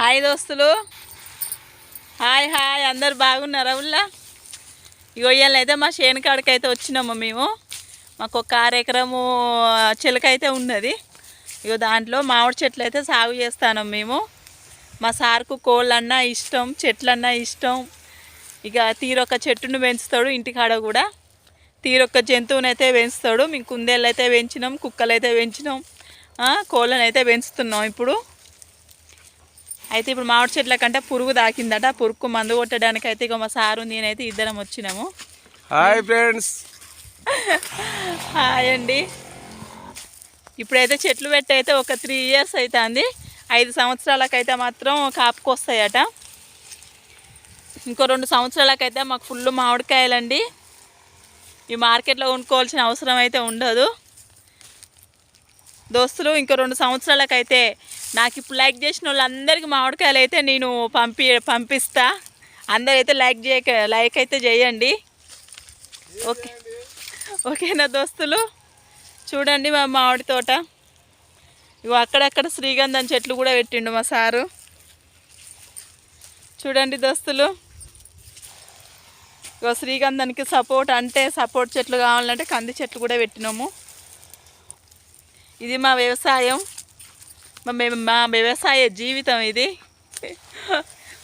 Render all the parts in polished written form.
Hi దోస్తులు, hi hi అందరు బాగున్నారా? ఉల్లా ఇవాళ అయితే మా చేను కాడికి అయితే వచ్చినాము మేము. మాకు ఒక 6 ఎకరము చిలక అయితే ఉన్నది. దాంట్లో మామిడి చెట్లు అయితే సాగు చేస్తాను మేము. మా సార్కు కోళ్ళన్నా ఇష్టం, చెట్లన్నా ఇష్టం. తీరొక్క చెట్టును పెంచుతాడు, ఇంటికాడ కూడా తీరొక్క జంతువుని అయితే పెంచుతాడు. మేము కుందేళ్ళు అయితే పెంచినాం, కుక్కలు అయితే పెంచినాం, కోళ్ళని అయితే పెంచుతున్నాం. ఇప్పుడు మామిడి చెట్ల కంటే పురుగు తాకిందట. పురుగుకు మందు కొట్టడానికి అయితే మా సారు నేనైతే ఇద్దరం వచ్చినాము. Hi friends. హాయ్ అండి. ఇప్పుడైతే చెట్లు పెట్టి అయితే ఒక 3 ఇయర్స్ అవుతుంది. 5 సంవత్సరాలకైతే మాత్రం కాపుకొస్తాయట. ఇంకో 2 సంవత్సరాలకైతే మాకు ఫుల్ మామిడికాయలండి. ఈ మార్కెట్లో కొనుక్కోవాల్సిన అవసరం అయితే ఉండదు దోస్తులు. ఇంకో 2 సంవత్సరాలకైతే నాకు ఇప్పుడు లైక్ చేసిన వాళ్ళందరికీ మామిడికాయలు అయితే నేను పంపిస్తా. అందరైతే లైక్ అయితే చేయండి. ఓకేనా దోస్తులు? చూడండి మా మామిడి తోట. అక్కడక్కడ శ్రీగంధం చెట్లు కూడా పెట్టిండు మా సారు. చూడండి దోస్తులు, శ్రీగంధానికి సపోర్ట్ చెట్లు కావాలంటే కంది చెట్లు కూడా పెట్టినాము. ఇది మా వ్యవసాయం, మా వ్యవసాయ జీవితం ఇది.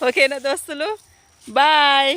ఓకేనా దోస్తులు? బాయ్.